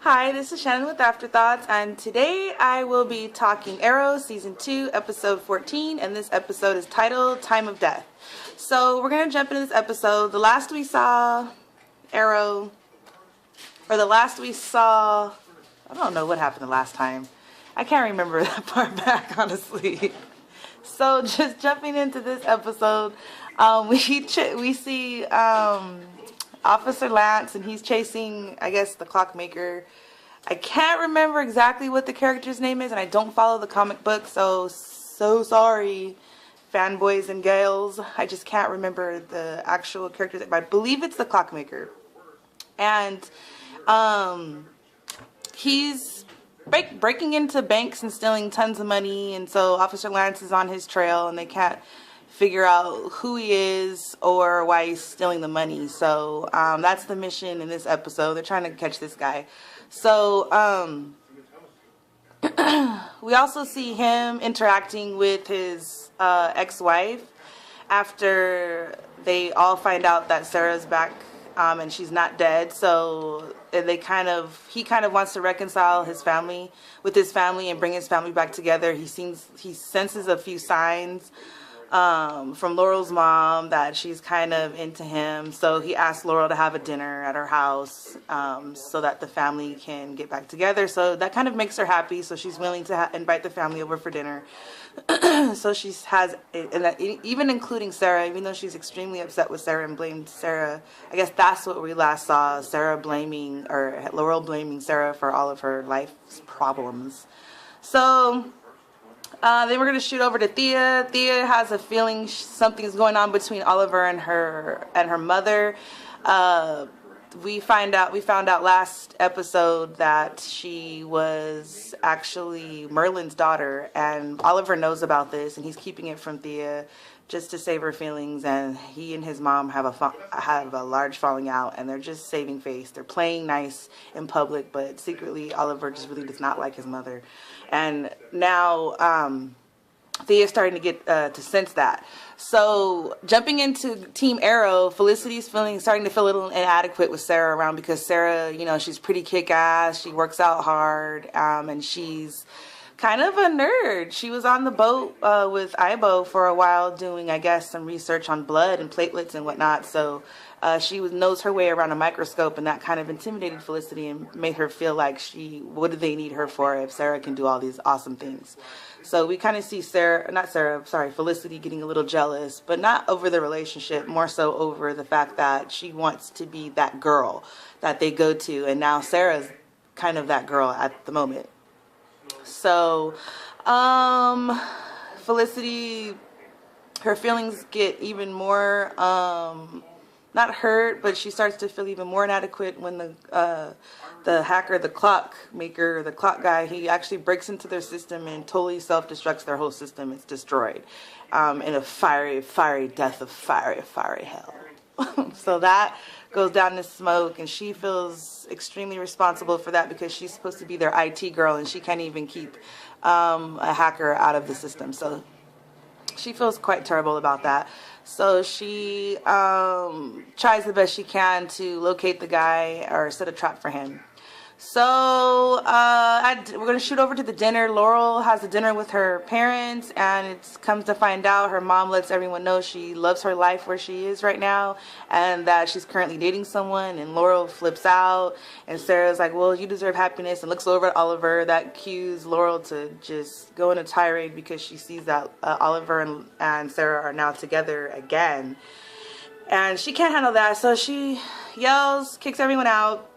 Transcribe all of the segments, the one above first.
Hi, this is Shannon with Afterthoughts, and today I will be talking Arrow Season 2, Episode 14, and this episode is titled Time of Death. So we're going to jump into this episode. The last we saw Arrow, or the last we saw, I don't know what happened the last time. I can't remember that far back, honestly. So just jumping into this episode, we see Officer Lance, and he's chasing, I guess, the clockmaker. I can't remember exactly what the character's name is, and I don't follow the comic book, so sorry, fanboys and gals. I just can't remember the actual character's name. I believe it's the clockmaker. And he's breaking into banks and stealing tons of money, and so Officer Lance is on his trail, and they can't figure out who he is or why he's stealing the money. So that's the mission in this episode. They're trying to catch this guy. So we also see him interacting with his ex-wife after they all find out that Sarah's back and she's not dead. So he kind of wants to reconcile his family with his family and bring his family back together. He senses a few signs from Laurel's mom that she's kind of into him. So he asked Laurel to have a dinner at her house so that the family can get back together. So that kind of makes her happy. So she's willing to invite the family over for dinner. So she has, even including Sarah, even though she's extremely upset with Sarah and blamed Sarah. I guess that's what we last saw, Laurel blaming Sarah for all of her life's problems. So then we're going to shoot over to Thea. Thea has a feeling something's going on between Oliver and her mother. We found out last episode that she was actually Merlin's daughter, and Oliver knows about this, and he's keeping it from Thea just to save her feelings. And he and his mom have a large falling out, and they're just saving face. They're playing nice in public, but secretly Oliver just really does not like his mother. And now Thea's starting to get to sense that. So jumping into Team Arrow, Felicity's starting to feel a little inadequate with Sarah around, because Sarah, she's pretty kick-ass. She works out hard, and she's kind of a nerd. She was on the boat with Ibo for a while doing, I guess, some research on blood and platelets and whatnot. So she knows her way around a microscope, and that kind of intimidated Felicity and made her feel like what do they need her for if Sarah can do all these awesome things? So we kind of see Felicity getting a little jealous, but not over the relationship, more so over the fact that she wants to be that girl that they go to, and now Sarah's kind of that girl at the moment. So Felicity, her feelings get even more not hurt, but she starts to feel even more inadequate when the hacker, the clockmaker, the clock guy, he actually breaks into their system and totally self-destructs their whole system. It's destroyed in a fiery death of fiery hell. So that goes down in smoke, and she feels extremely responsible for that, because she's supposed to be their IT girl, and she can't even keep a hacker out of the system. So she feels quite terrible about that. So she tries the best she can to locate the guy or set a trap for him. So we're going to shoot over to the dinner. Laurel has a dinner with her parents, and it comes to find out her mom lets everyone know she loves her life where she is right now, and that she's currently dating someone. And Laurel flips out, and Sarah's like, well, you deserve happiness, and looks over at Oliver. That cues Laurel to just go in a tirade, because she sees that Oliver and Sarah are now together again, and she can't handle that. So she yells, kicks everyone out.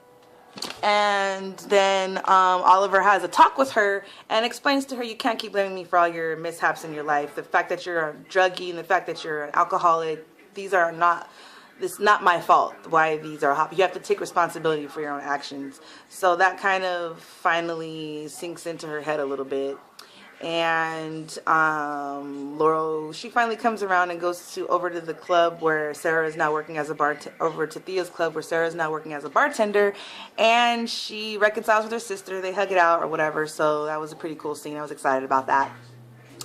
And then Oliver has a talk with her and explains to her, you can't keep blaming me for all your mishaps in your life. The fact that you're a druggie and the fact that you're an alcoholic, it's not my fault why these are happening. You have to take responsibility for your own actions. So that kind of finally sinks into her head a little bit. And Laurel, she finally comes around and goes over to the club where Sarah is now working as over to Thea's club where Sarah is now working as a bartender, and she reconciles with her sister. They hug it out or whatever. So that was a pretty cool scene. I was excited about that.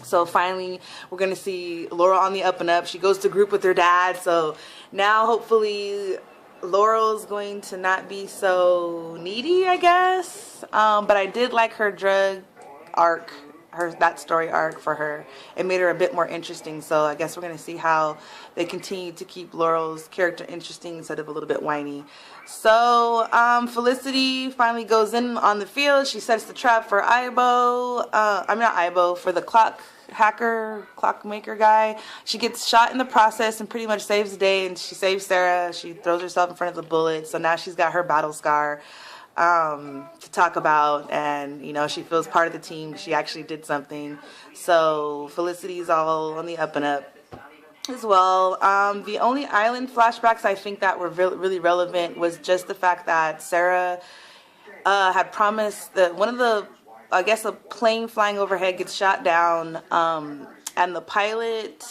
So finally, we're going to see Laurel on the up and up. She goes to group with her dad. So now hopefully Laurel's going to not be so needy, I guess. But I did like her drug arc, that story arc for her. It made her a bit more interesting. So I guess we're gonna see how they continue to keep Laurel's character interesting instead of a little bit whiny. So Felicity finally goes in on the field. She sets the trap for Ibo. I'm not Ibo, for the clockmaker guy. She gets shot in the process and pretty much saves the day, and she saves Sarah. She throws herself in front of the bullet, so now she's got her battle scar to talk about, and you know, she feels part of the team. She actually did something. So Felicity's all on the up and up as well. The only island flashbacks I think that were really relevant was just the fact that Sarah had promised that one of the, I guess, a plane flying overhead gets shot down, and the pilot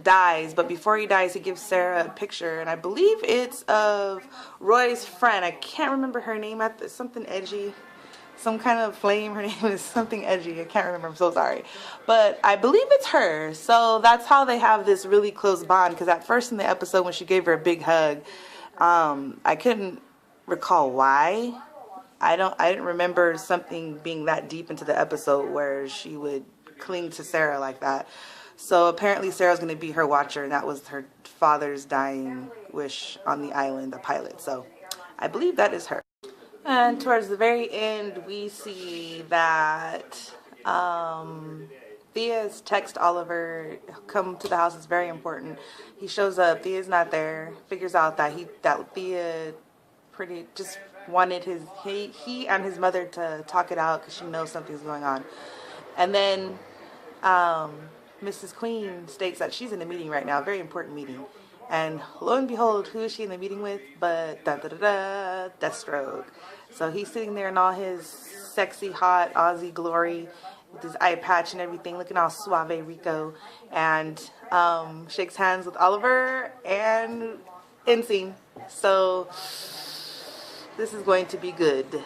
dies, but before he dies he gives Sarah a picture, and I believe it's of Roy's friend. I can't remember her name. Something edgy, some kind of flame. Her name is something edgy. I can't remember. I'm so sorry, but I believe it's her. So that's how they have this really close bond, because at first in the episode when she gave her a big hug, I couldn't recall why. I didn't remember something being that deep into the episode where she would cling to Sarah like that. So apparently Sarah's going to be her watcher, and that was her father's dying wish on the island, the pilot. So I believe that is her. And towards the very end, we see that Thea's text Oliver, come to the house, is very important. He shows up, Thea's not there, figures out that Thea just wanted he and his mother to talk it out because she knows something's going on. And then Mrs. Queen states that she's in a meeting right now, a very important meeting. And lo and behold, who is she in the meeting with? But Deathstroke. So he's sitting there in all his sexy, hot Aussie glory with his eye patch and everything, looking all suave rico, and shakes hands with Oliver, and end scene. So this is going to be good.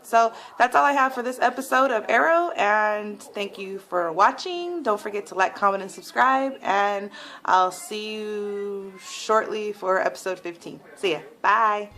So that's all I have for this episode of Arrow, and thank you for watching. Don't forget to like, comment, and subscribe, and I'll see you shortly for episode 15. See ya. Bye.